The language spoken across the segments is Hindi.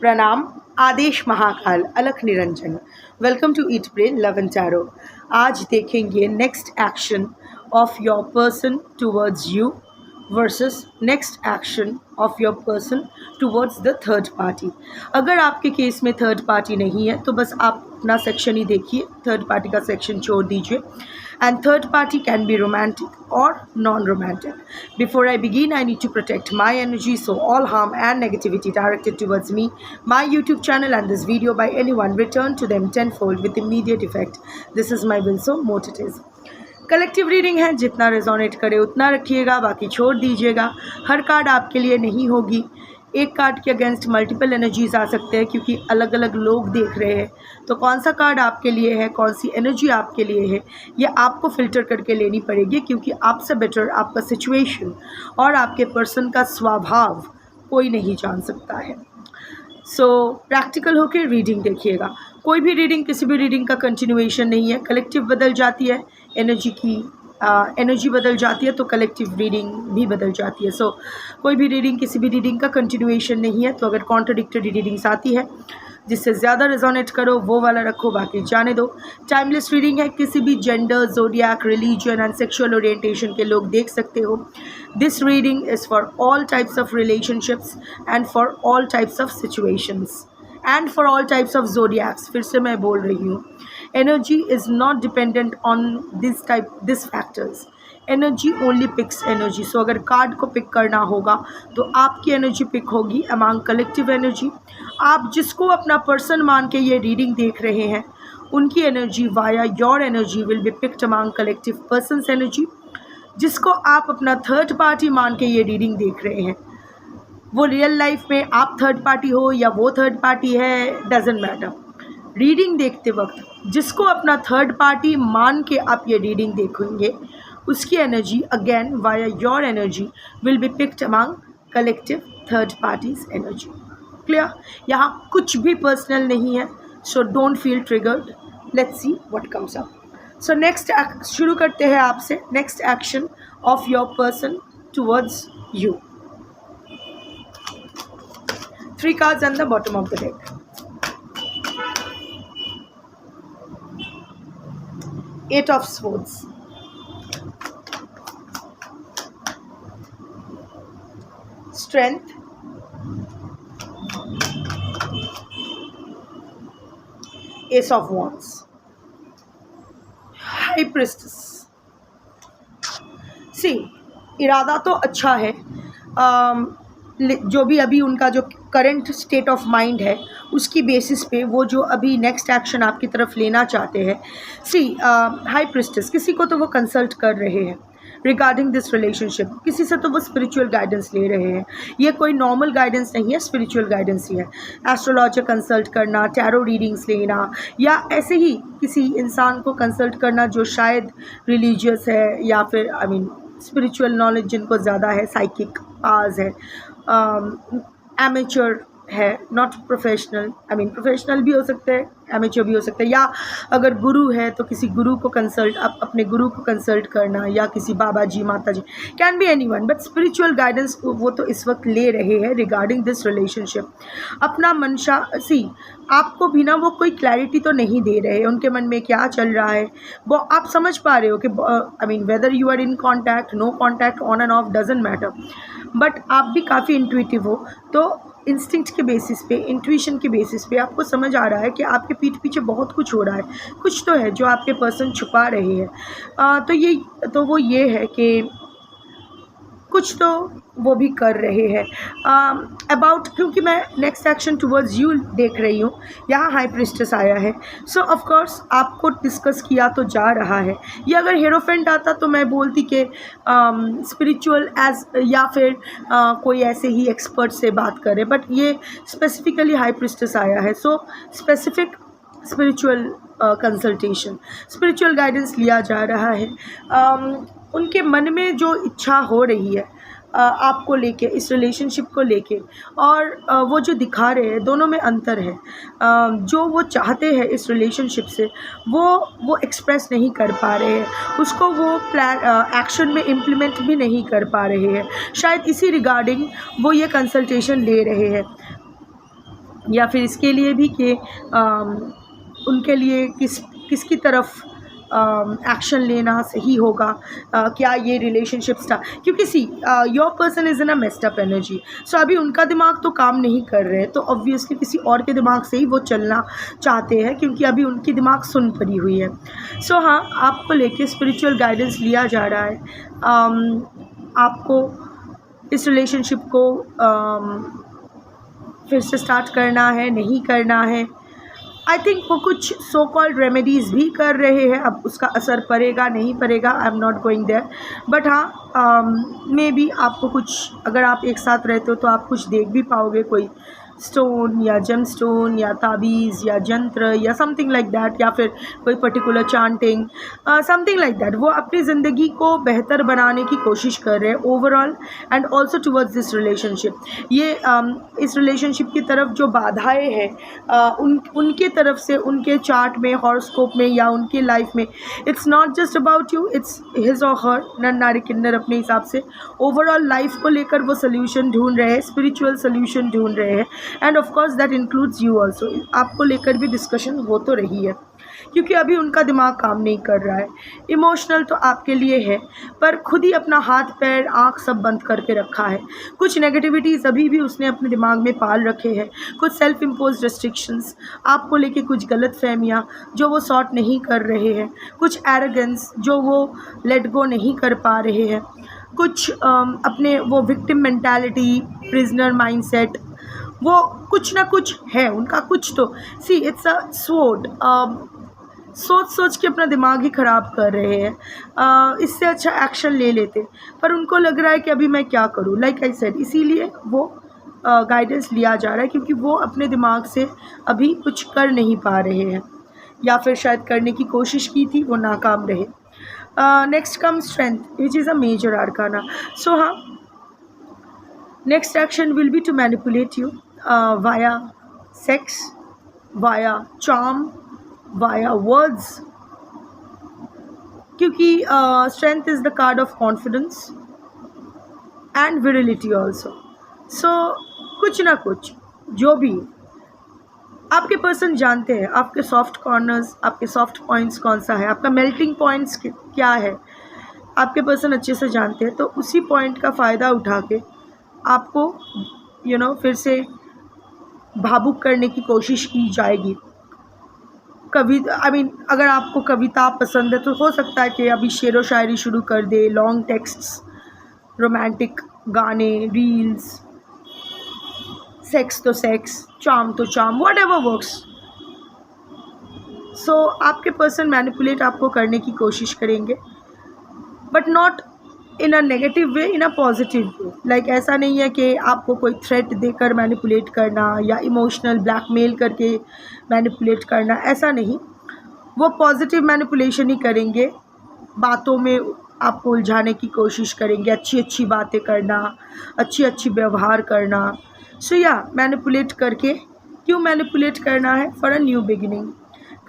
प्रणाम, आदेश महाकाल, अलख निरंजन। Welcome to eat pray love and tarot. आज देखेंगे next action of your person towards you versus next action of your person towards the third party. अगर आपके केस में थर्ड पार्टी नहीं है तो बस आप अपना सेक्शन ही देखिए, थर्ड पार्टी का सेक्शन छोड़ दीजिए। And third party can be romantic or non-romantic. Before I begin, I need to protect my energy, so all harm and negativity directed towards me, my YouTube channel and this video by anyone return to them tenfold with immediate effect. This is my will, so mote it is. Collective reading है, जितना रेजोनेट करे उतना रखिएगा, बाकी छोड़ दीजिएगा। हर कार्ड आपके लिए नहीं होगी। एक कार्ड के अगेंस्ट मल्टीपल एनर्जीज आ सकते हैं क्योंकि अलग अलग लोग देख रहे हैं। तो कौन सा कार्ड आपके लिए है, कौन सी एनर्जी आपके लिए है, ये आपको फ़िल्टर करके लेनी पड़ेगी क्योंकि आपसे बेटर आपका सिचुएशन और आपके पर्सन का स्वभाव कोई नहीं जान सकता है। सो प्रैक्टिकल होकर रीडिंग देखिएगा। कोई भी रीडिंग किसी भी रीडिंग का कंटिन्यूएशन नहीं है। कलेक्टिव बदल जाती है, एनर्जी बदल जाती है तो कलेक्टिव रीडिंग भी बदल जाती है। सो कोई भी रीडिंग किसी भी रीडिंग का कंटिन्यूएशन नहीं है। तो अगर कॉन्ट्राडिक्टरी रीडिंग्स आती है जिससे ज़्यादा रेजोनेट करो वो वाला रखो, बाकी जाने दो। टाइमलेस रीडिंग है, किसी भी gender, zodiac, religion and sexual orientation के लोग देख सकते हो। This reading is for all types of relationships and for all types of situations and for all types of zodiacs. फिर से मैं बोल रही हूँ, energy is not dependent on this factors. Energy only picks energy. So अगर कार्ड को पिक करना होगा तो आपकी एनर्जी पिक होगी among collective energy. आप जिसको अपना पर्सन मान के ये रीडिंग देख रहे हैं उनकी energy via your energy will be picked among collective person's energy. जिसको आप अपना थर्ड पार्टी मान के ये रीडिंग देख रहे हैं, वो रियल लाइफ में आप थर्ड पार्टी हो या वो थर्ड पार्टी है, डजेंट मैटर। रीडिंग देखते वक्त जिसको अपना थर्ड पार्टी मान के आप ये रीडिंग देखेंगे उसकी energy again via your energy will be picked among collective third parties energy. Clear? यहाँ कुछ भी पर्सनल नहीं है, so don't feel triggered. Let's see what comes up. So next शुरू करते हैं आपसे next action of your person towards you. 3 cards on the bottom of the deck. Eight of Swords. Strength. Ace of Wands. High Priestess. See, इरादा तो अच्छा है, जो भी अभी उनका जो करंट स्टेट ऑफ माइंड है उसकी बेसिस पे वो जो अभी नेक्स्ट एक्शन आपकी तरफ लेना चाहते हैं। सी हाई प्रिस्टेस, किसी को तो वो कंसल्ट कर रहे हैं रिगार्डिंग दिस रिलेशनशिप, किसी से तो वो स्पिरिचुअल गाइडेंस ले रहे हैं। ये कोई नॉर्मल गाइडेंस नहीं है, स्पिरिचुअल गाइडेंस ही है। एस्ट्रोलॉजर कंसल्ट करना, टैरो रीडिंग्स लेना या ऐसे ही किसी इंसान को कंसल्ट करना जो शायद रिलीजियस है या फिर स्पिरिचुअल नॉलेज जिनको ज़्यादा है, साइकिक पावर्स है, एमेच्योर है, नॉट प्रोफेशनल। प्रोफेशनल भी हो सकते हैं, एमेच्योर भी हो सकते हैं। या अगर गुरु है तो किसी गुरु को कंसल्ट, अपने गुरु को कंसल्ट करना या किसी बाबा जी, माता जी, can be anyone, but spiritual guidance वो तो इस वक्त ले रहे हैं रिगार्डिंग दिस रिलेशनशिप। अपना मंशा, सी आपको भी ना वो कोई क्लैरिटी तो नहीं दे रहे हैं, उनके मन में क्या चल रहा है वो आप समझ पा रहे हो कि whether you are in contact, no contact, on and off, doesn't matter, but आप भी काफ़ी इंट्यूटिव हो। तो इंस्टिंक्ट के बेसिस पे, इंट्यूशन के बेसिस पे आपको समझ आ रहा है कि आपके पीठ पीछे बहुत कुछ हो रहा है, कुछ तो है जो आपके पर्सन छुपा रहे हैं। तो वो ये है कि कुछ तो वो भी कर रहे हैं अबाउट, क्योंकि मैं नेक्स्ट एक्शन टुवर्ड्स यू देख रही हूँ। यहाँ हाई प्रिस्टेस आया है, सो ऑफ कोर्स आपको डिस्कस किया तो जा रहा है। ये अगर हेरोफेंट आता तो मैं बोलती कि स्पिरिचुअल एज या फिर कोई ऐसे ही एक्सपर्ट से बात करे, बट ये स्पेसिफिकली हाई प्रिस्टेस आया है। So specific spiritual consultation, spiritual guidance लिया जा रहा है। उनके मन में जो इच्छा हो रही है आपको लेके, इस रिलेशनशिप को लेके, और वो जो दिखा रहे हैं दोनों में अंतर है। जो वो चाहते हैं इस रिलेशनशिप से वो एक्सप्रेस नहीं कर पा रहे हैं, उसको वो प्लान एक्शन में इम्प्लीमेंट भी नहीं कर पा रहे हैं। शायद इसी रिगार्डिंग वो ये कंसल्टेशन ले रहे हैं। या फिर इसके लिए भी कि उनके लिए किसकी तरफ एक्शन लेना सही होगा, क्या ये रिलेशनशिप स्टार्ट, क्योंकि see your person is in a messed up energy. So अभी उनका दिमाग तो काम नहीं कर रहे, तो ऑब्वियसली किसी और के दिमाग से ही वो चलना चाहते हैं, क्योंकि अभी उनकी दिमाग सुन पड़ी हुई है। सो हाँ, आपको लेके स्पिरिचुअल गाइडेंस लिया जा रहा है। आपको इस रिलेशनशिप को फिर से स्टार्ट करना है, नहीं करना है। आई थिंक वो कुछ सो कॉल्ड रेमेडीज़ भी कर रहे हैं, अब उसका असर पड़ेगा नहीं पड़ेगा, I am not going there. But हाँ, मे बी आपको कुछ, अगर आप एक साथ रहते हो तो आप कुछ देख भी पाओगे, कोई स्टोन या जेम स्टोन या ताबीज़ या जंत्र या समथिंग लाइक दैट, या फिर कोई particular chanting, something like that. वो अपनी ज़िंदगी को बेहतर बनाने की कोशिश कर रहे हैं overall and also towards this relationship. ये इस रिलेशनशिप की तरफ जो बाधाएं हैं, उनके तरफ से, उनके चार्ट में, हॉरोस्कोप में या उनके लाइफ में, it's not just about you, it's his और हर, नर नारी किन्नर अपने हिसाब से ओवरऑल लाइफ को लेकर वो सोल्यूशन ढूंढ रहे हैं, स्पिरिचुअल सोल्यूशन ढूंढ रहे हैं। End of course that includes you also. आपको लेकर भी डिस्कशन हो तो रही है, क्योंकि अभी उनका दिमाग काम नहीं कर रहा है। इमोशनल तो आपके लिए है, पर खुद ही अपना हाथ पैर आँख सब बंद करके रखा है। कुछ नेगेटिविटीज़ अभी भी उसने अपने दिमाग में पाल रखे हैं, कुछ सेल्फ इम्पोज रेस्ट्रिक्शंस, आपको लेके कुछ गलत फहमियाँ जो वो सॉर्ट नहीं कर रहे हैं, कुछ एरोगेंस जो वो लेट गो नहीं कर पा रहे हैं, कुछ अपने वो विक्टिम मेंटालिटी, प्रिजनर माइंडसेट, वो कुछ ना कुछ है उनका। कुछ तो सी इट्स अ स्वॉर्ड, सोच के अपना दिमाग ही ख़राब कर रहे हैं। इससे अच्छा एक्शन ले लेते, पर उनको लग रहा है कि अभी मैं क्या करूं, लाइक आई सेड, इसीलिए वो गाइडेंस लिया जा रहा है, क्योंकि वो अपने दिमाग से अभी कुछ कर नहीं पा रहे हैं, या फिर शायद करने की कोशिश की थी, वो नाकाम रहे। Next come strength, which is a major arcana. So हाँ, next action will be to manipulate you via sex, via charm, via words, क्योंकि strength is the card of confidence and virility also. So कुछ ना कुछ जो भी आपके पर्सन जानते हैं, आपके सॉफ्ट कॉर्नर्स, आपके सॉफ्ट पॉइंट्स कौन सा है, आपका मेल्टिंग पॉइंट्स क्या है, आपके पर्सन अच्छे से जानते हैं। तो उसी पॉइंट का फ़ायदा उठा के आपको फिर से भावुक करने की कोशिश की जाएगी। अगर आपको कविता पसंद है तो हो सकता है कि अभी शेर व शायरी शुरू कर दे, लॉन्ग टेक्स्ट्स, रोमांटिक गाने, रील्स, सेक्स तो सेक्स, चार्म तो चार्म, व्हाट एवर वर्क्स। सो आपके पर्सन मैनिपुलेट आपको करने की कोशिश करेंगे, but not in a negative way, in a positive way. Like ऐसा नहीं है कि आपको कोई थ्रेट देकर मैनिपुलेट करना या इमोशनल ब्लैकमेल करके मैनिपुलेट करना, ऐसा नहीं। वो पॉजिटिव मैनिपुलेशन ही करेंगे, बातों में आपको उलझाने की कोशिश करेंगे, अच्छी अच्छी बातें करना, अच्छी अच्छी व्यवहार करना। सो या मैनिपुलेट करके, क्यों मैनिपुलेट करना है? For a new beginning.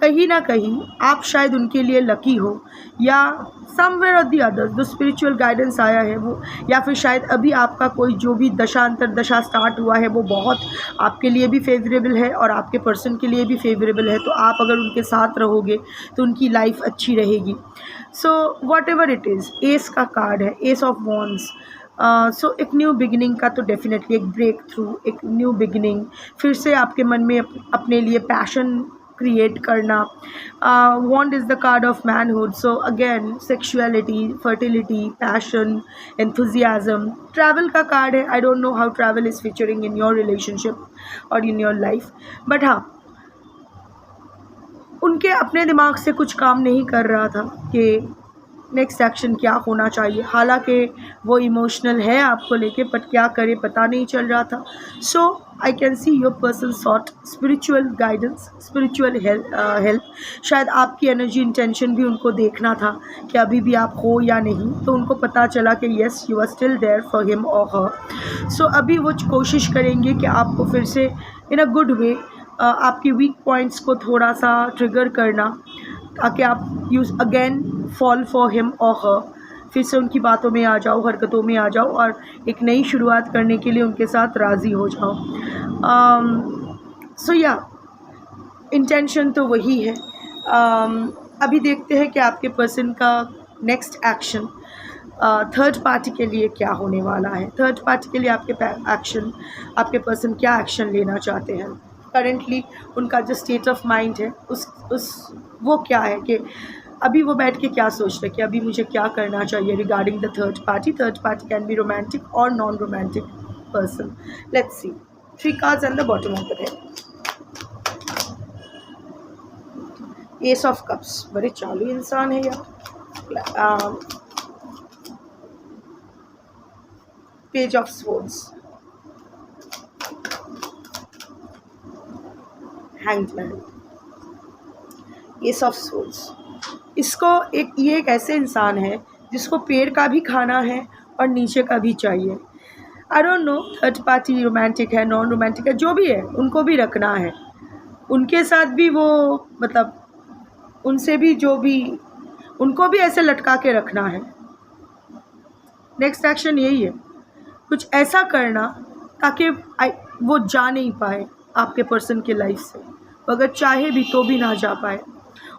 कहीं ना कहीं आप शायद उनके लिए लकी हो, या समवेयर और दी अदर जो स्पिरिचुअल गाइडेंस आया है वो, या फिर शायद अभी आपका कोई जो भी दशा अंतरदशा स्टार्ट हुआ है वो बहुत आपके लिए भी फेवरेबल है और आपके पर्सन के लिए भी फेवरेबल है। तो आप अगर उनके साथ रहोगे तो उनकी लाइफ अच्छी रहेगी। So what ever it is, S का कार्ड है, एस ऑफ वॉन्ड्स। सो एक न्यू बिगिनिंग का तो डेफिनेटली, एक ब्रेक थ्रू, एक न्यू बिगिनिंग, फिर से आपके मन में अपने लिए पैशन क्रिएट करना। Wand is the card of manhood, so again sexuality, fertility, passion, enthusiasm. Travel का कार्ड है, I don't know how travel is featuring in your relationship और इन योर लाइफ, बट हाँ, उनके अपने दिमाग से कुछ काम नहीं कर रहा था कि नेक्स्ट एक्शन क्या होना चाहिए। हालांकि वो इमोशनल है आपको लेके, बट क्या करे पता नहीं चल रहा था। So I can see your person sought spiritual guidance, spiritual help. शायद आपकी एनर्जी इंटेंशन भी उनको देखना था कि अभी भी आप हो या नहीं, तो उनको पता चला कि yes you are still there for him और हर। सो अभी वो कोशिश करेंगे कि आपको फिर से इन अ गुड वे आपकी वीक पॉइंट्स को थोड़ा सा ट्रिगर करना, ताकि आप use again fall for him और हर, फिर से उनकी बातों में आ जाओ, हरकतों में आ जाओ और एक नई शुरुआत करने के लिए उनके साथ राज़ी हो जाओ। सो या इंटेंशन तो वही है। अभी देखते हैं कि आपके पर्सन का नेक्स्ट एक्शन थर्ड पार्टी के लिए क्या होने वाला है। थर्ड पार्टी के लिए आपके पर्सन क्या एक्शन लेना चाहते हैं। करेंटली उनका जो स्टेट ऑफ माइंड है उस वो क्या है कि अभी वो बैठ के क्या सोच रहे हैं कि अभी मुझे क्या करना चाहिए regarding the third party. Third party can be romantic और non romantic person. Let's see 3 cards and the bottom of the deck. Ace of cups, बड़े चालू इंसान है यार। Page of swords, hanged man, ace of swords. ये एक ऐसे इंसान है जिसको पेड़ का भी खाना है और नीचे का भी चाहिए। आई don't no third party romantic है नॉन रोमांटिक है, जो भी है उनको भी रखना है, उनके साथ भी वो मतलब उनसे भी जो भी उनको भी ऐसे लटका के रखना है। नेक्स्ट एक्शन यही है, कुछ ऐसा करना ताकि वो जा नहीं पाए आपके पर्सन के लाइफ से, अगर चाहे भी तो भी ना जा पाए।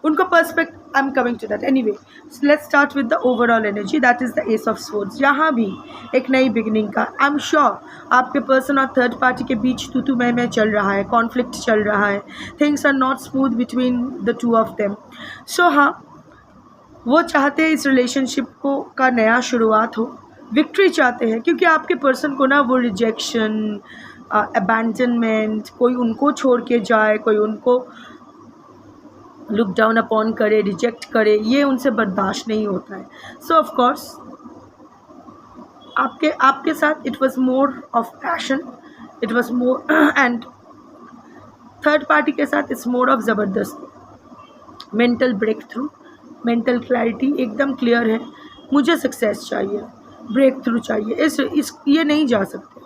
उनका perspect I am coming to that. Anyway let's start with the overall energy, that is the ace of swords. यहाँ भी एक नई बिगनिंग का आई एम श्योर आपके पर्सन और थर्ड पार्टी के बीच तू मैं चल रहा है, कॉन्फ्लिक्ट चल रहा है, things are not smooth between the two of them. So हाँ, वो चाहते हैं इस रिलेशनशिप को का नया शुरुआत हो, विक्ट्री चाहते हैं, क्योंकि आपके पर्सन को ना वो रिजेक्शन, अबैंडनमेंट, कोई उनको छोड़ के जाए, कोई उनको लुक डाउन अपॉन करे, रिजेक्ट करे, ये उनसे बर्दाश्त नहीं होता है। सो ऑफ कोर्स आपके साथ it was more of passion, it was more and third party के साथ इट्स मोर ऑफ ज़बरदस्ती, mental breakthrough, mental clarity एकदम क्लियर है, मुझे सक्सेस चाहिए, ब्रेक थ्रू चाहिए, ये नहीं जा सकते।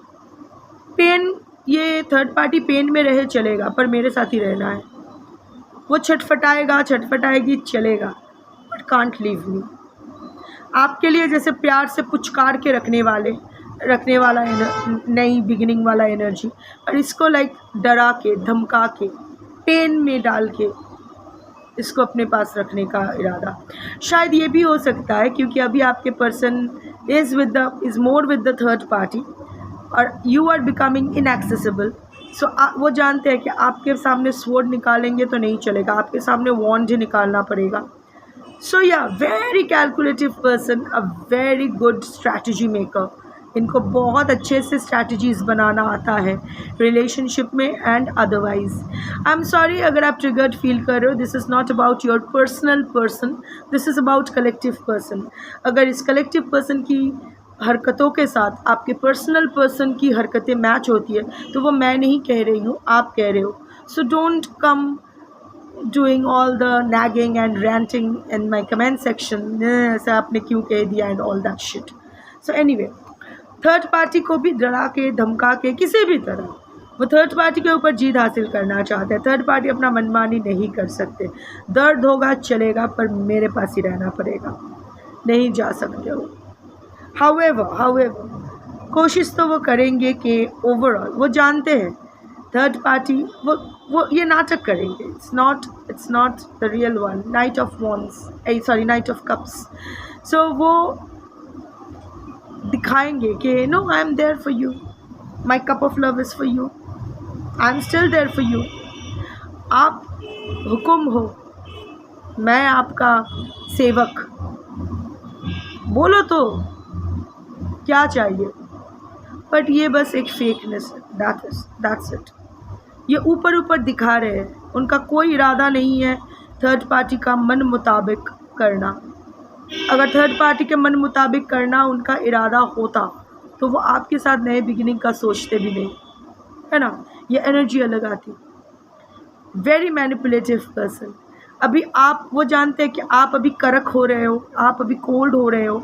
पेन, ये थर्ड पार्टी पेन में रहे चलेगा पर मेरे साथ ही रहना है, वो छटपटाएगी चलेगा, बट कांट लीव मी। आपके लिए जैसे प्यार से पुचकार के रखने वाला नई बिगिनिंग वाला एनर्जी, और इसको लाइक डरा के, धमका के, पेन में डाल के इसको अपने पास रखने का इरादा। शायद ये भी हो सकता है क्योंकि अभी आपके person is more with the third party और यू आर बिकमिंग इनएक्सेसिबल। सो वो जानते हैं कि आपके सामने स्वॉर्ड निकालेंगे तो नहीं चलेगा, आपके सामने वॉन्ड ही निकालना पड़ेगा। सो या very calculative person, a very good strategy maker. इनको बहुत अच्छे से स्ट्रैटेजीज़ बनाना आता है रिलेशनशिप में and otherwise. I am sorry अगर आप ट्रिगर्ड फील कर रहे हो, this is not about your personal person, this is about collective person. अगर इस कलेक्टिव पर्सन की हरकतों के साथ आपके पर्सनल पर्सन की हरकतें मैच होती है तो वो मैं नहीं कह रही हूँ, आप कह रहे हो। So don't come doing all the nagging and ranting in my comment section, ऐसा आपने क्यों कह दिया and all that shit. So anyway, third party को भी डरा के, धमका के, किसी भी तरह वो थर्ड पार्टी के ऊपर जीत हासिल करना चाहते हैं। थर्ड पार्टी अपना मनमानी नहीं कर सकते, दर्द होगा चलेगा पर मेरे पास ही रहना पड़ेगा, नहीं जा सकते हो। However, कोशिश तो वो करेंगे कि ओवरऑल वो जानते हैं थर्ड पार्टी वो ये नाटक करेंगे, it's not the real one, knight of cups. So वो दिखाएंगे कि no, I am there for you, my cup of love is for you, I am still there for you. आप हुक्म हो, मैं आपका सेवक, बोलो तो क्या चाहिए। बट ये बस एक फेकनेस है, दैट्स इट। ये ऊपर दिखा रहे हैं, उनका कोई इरादा नहीं है थर्ड पार्टी का मन मुताबिक करना। अगर थर्ड पार्टी के मन मुताबिक करना उनका इरादा होता तो वो आपके साथ नए बिगिनिंग का सोचते भी नहीं, है ना, ये एनर्जी अलग आती। Very manipulative person. अभी आप वो जानते हैं कि आप अभी करक हो रहे हो, आप अभी कोल्ड हो रहे हो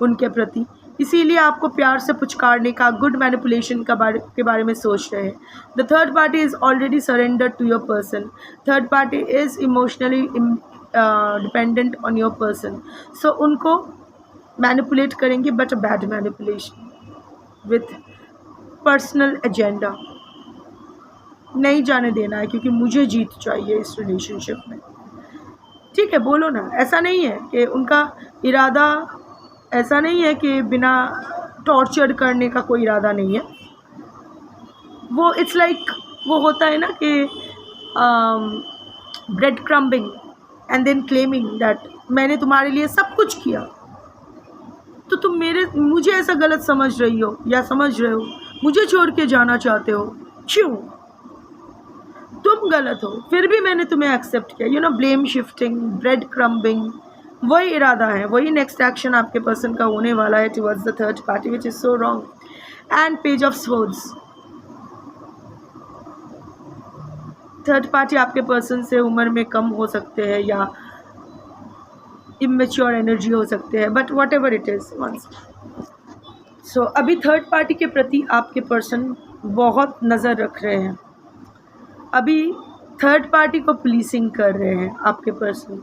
उनके प्रति, इसीलिए आपको प्यार से पुचकारने का, गुड मैनिपुलेशन के बारे में सोच रहे हैं। The third party is already surrendered to your person, third party is emotionally dependent on your person. So उनको मैनिपुलेट करेंगे, but a bad manipulation with personal agenda. नहीं जाने देना है, क्योंकि मुझे जीत चाहिए इस रिलेशनशिप में। ठीक है, बोलो ना। ऐसा नहीं है कि उनका इरादा, ऐसा नहीं है कि बिना टॉर्चर करने का कोई इरादा नहीं है। वो इट्स लाइक वो होता है ना कि bread crumbing and then claiming that मैंने तुम्हारे लिए सब कुछ किया, तो तुम मुझे ऐसा गलत समझ रही हो या समझ रहे हो, मुझे छोड़ के जाना चाहते हो। क्यों? तुम गलत हो, फिर भी मैंने तुम्हें एक्सेप्ट किया। ब्लेम शिफ्टिंग, ब्रेड क्रम्बिंग, वही इरादा है, वही नेक्स्ट एक्शन आपके पर्सन का होने वाला है towards the third party, which is so wrong. And page of swords, third party आपके पर्सन से उम्र में कम हो सकते हैं या इमेच्योर एनर्जी हो सकते हैं, but whatever it is once. So अभी थर्ड पार्टी के प्रति आपके पर्सन बहुत नज़र रख रहे हैं। अभी थर्ड पार्टी को पुलिसिंग कर रहे हैं आपके पर्सन।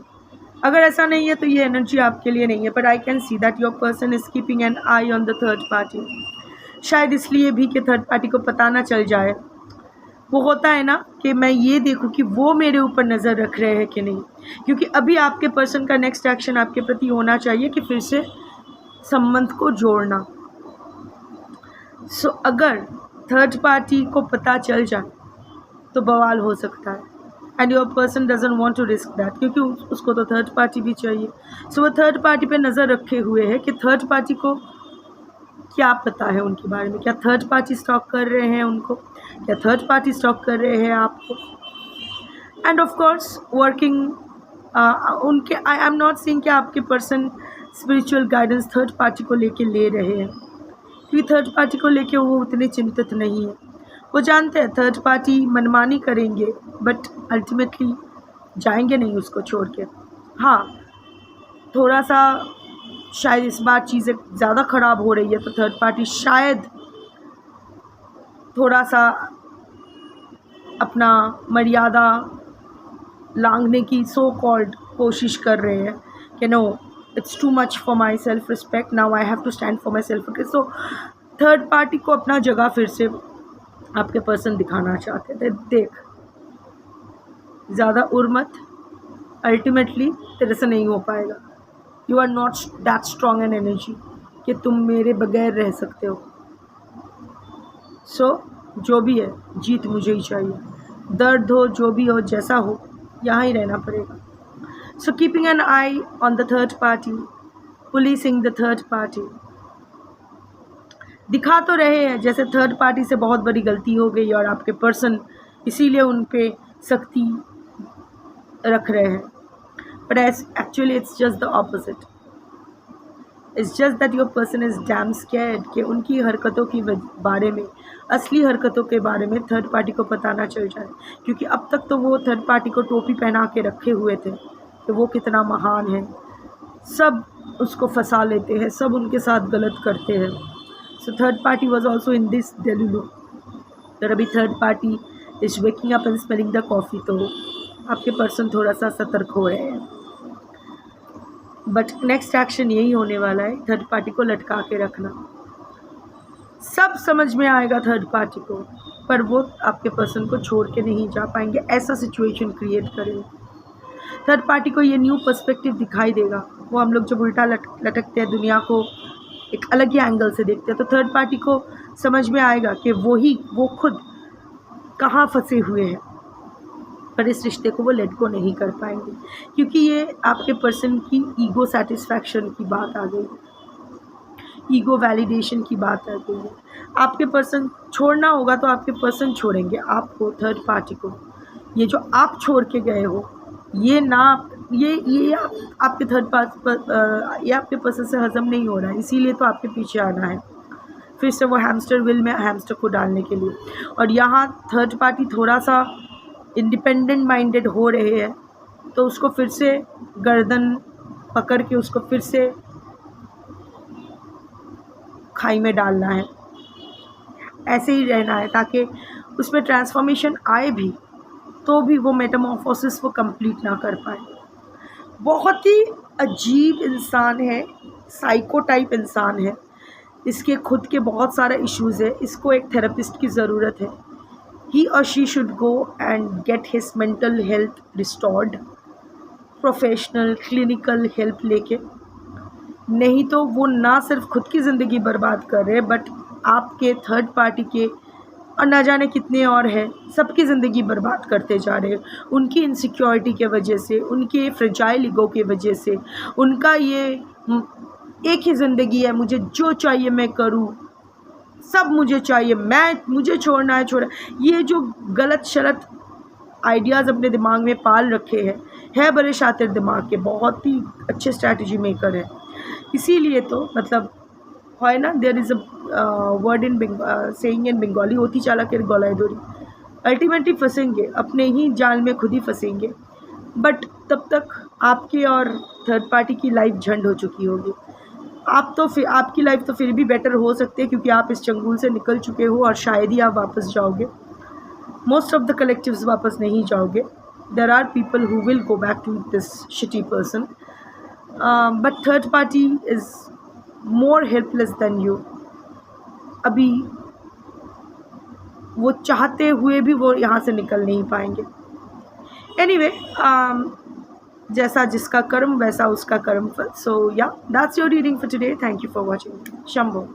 अगर ऐसा नहीं है तो ये एनर्जी आपके लिए नहीं है, but I can see that your person is keeping an I on the third party. शायद इसलिए भी कि थर्ड पार्टी को पता ना चल जाए। वो होता है ना कि मैं ये देखूं कि वो मेरे ऊपर नज़र रख रहे हैं कि नहीं, क्योंकि अभी आपके पर्सन का नेक्स्ट एक्शन आपके प्रति होना चाहिए कि फिर से संबंध को जोड़ना। सो अगर थर्ड पार्टी को पता चल जाए तो बवाल हो सकता है, and your person doesn't want to risk that, क्योंकि उसको तो थर्ड पार्टी भी चाहिए। सो वो थर्ड पार्टी पे नज़र रखे हुए है कि थर्ड पार्टी को क्या पता है उनके बारे में। क्या थर्ड पार्टी स्टॉक कर रहे हैं उनको, क्या थर्ड पार्टी स्टॉक कर रहे हैं आपको। एंड ऑफ कोर्स वर्किंग उनके, आई एम नॉट सीइंग कि आपके person spiritual guidance third party को लेके ले रहे हैं, क्योंकि थर्ड पार्टी को लेके वो उतने चिंतित नहीं है। वो जानते हैं थर्ड पार्टी मनमानी करेंगे, बट अल्टीमेटली जाएंगे नहीं उसको छोड़ के। हाँ, थोड़ा सा शायद इस बार चीज़ें ज़्यादा ख़राब हो रही है, तो थर्ड पार्टी शायद थोड़ा सा अपना मर्यादा लांघने की सो कॉल्ड कोशिश कर रहे हैं कि no, it's too much for my self respect, now I have to stand for my self respect. So third party को अपना जगह फिर से आपके पर्सन दिखाना चाहते थे। देख, ज़्यादा उड़ मत, अल्टीमेटली तेरे से नहीं हो पाएगा। You are not that strong an energy कि तुम मेरे बगैर रह सकते हो। सो जो भी है, जीत मुझे ही चाहिए, दर्द हो, जो भी हो, जैसा हो, यहाँ ही रहना पड़ेगा। So keeping an I on the third party, policing the third party, दिखा तो रहे हैं जैसे थर्ड पार्टी से बहुत बड़ी गलती हो गई और आपके पर्सन इसीलिए उन पे सख्ती रख रहे हैं, but actually it's just the opposite. It's just that your person is dam scared कि उनकी हरकतों की बारे में, असली हरकतों के बारे में थर्ड पार्टी को पता ना चल जाए, क्योंकि अब तक तो वो थर्ड पार्टी को टोपी पहना के रखे हुए थे कि वो कितना महान है, सब उसको फंसा लेते हैं, सब उनके साथ गलत करते हैं। So third party was also in this delulu. अगर अभी third party is waking up and smelling the coffee, तो आपके पर्सन थोड़ा सा सतर्क हो रहे हैं। बट नेक्स्ट एक्शन यही होने वाला है, थर्ड पार्टी को लटका के रखना। सब समझ में आएगा थर्ड पार्टी को, पर वो आपके पर्सन को छोड़ के नहीं जा पाएंगे, ऐसा सिचुएशन क्रिएट करेंगे। थर्ड पार्टी को ये न्यू पर्सपेक्टिव दिखाई देगा। वो हम लोग जब उल्टा लटकते हैं, दुनिया को एक अलग ही एंगल से देखते हैं, तो थर्ड पार्टी को समझ में आएगा कि वो खुद कहाँ फंसे हुए हैं, पर इस रिश्ते को वो लेट गो नहीं कर पाएंगे, क्योंकि ये आपके पर्सन की ईगो सेटिस्फैक्शन की बात आ गई, ईगो वैलिडेशन की बात आ गई है। आपके पर्सन छोड़ना होगा तो आपके पर्सन छोड़ेंगे आपको, थर्ड पार्टी को। ये जो आप छोड़ के गए हो, ये ना, ये आपके थर्ड पार्टी, ये आपके पर्सन से हजम नहीं हो रहा है, इसीलिए तो आपके पीछे आना है फिर से वो हैमस्टर व्हील में हैमस्टर को डालने के लिए। और यहाँ थर्ड पार्टी थोड़ा सा इंडिपेंडेंट माइंडेड हो रहे हैं, तो उसको फिर से गर्दन पकड़ के उसको फिर से खाई में डालना है, ऐसे ही रहना है, ताकि उसमें ट्रांसफॉर्मेशन आए भी तो भी वो मेटामॉर्फोसिस वो कंप्लीट ना कर पाए। बहुत ही अजीब इंसान है, साइको टाइप इंसान है, इसके खुद के बहुत सारे इश्यूज़ है, इसको एक थेरेपिस्ट की ज़रूरत है। he or she should go and get his mental health restored, professional clinical help लेके। नहीं तो वो ना सिर्फ खुद की ज़िंदगी बर्बाद कर रहे बट आपके थर्ड पार्टी के और ना जाने कितने और हैं, सबकी ज़िंदगी बर्बाद करते जा रहे हैं उनकी इनसिक्योरिटी के वजह से, उनके फ्रेजाइल ईगो की वजह से। उनका ये एक ही ज़िंदगी है, मुझे जो चाहिए मैं करूँ, सब मुझे चाहिए, मुझे छोड़ना है छोड़ा। ये जो गलत शलत आइडियाज़ अपने दिमाग में पाल रखे हैं, है बड़े शातिर दिमाग के, बहुत ही अच्छे स्ट्रैटेजी मेकर है। इसीलिए तो मतलब है ना, there is a word in saying in Bengali, होती चालाकेर गलाय दौड़ी। अल्टीमेटली फंसेंगे, अपने ही जाल में खुद ही फंसेंगे। बट तब तक आपके और थर्ड पार्टी की लाइफ झंड हो चुकी होगी। आप तो फिर आपकी लाइफ तो फिर भी बेटर हो सकती है क्योंकि आप इस चंगुल से निकल चुके हो और शायद ही आप वापस जाओगे। मोस्ट ऑफ द कलेक्टिव्स वापस नहीं जाओगे। There are people who will go back to this shitty person, but third party is more helpless than you. अभी वो चाहते हुए भी वो यहाँ से निकल नहीं पाएंगे। एनीवे, जैसा जिसका कर्म वैसा उसका कर्म फल। सो या, that's your reading for today. Thank you for watching. Shambho.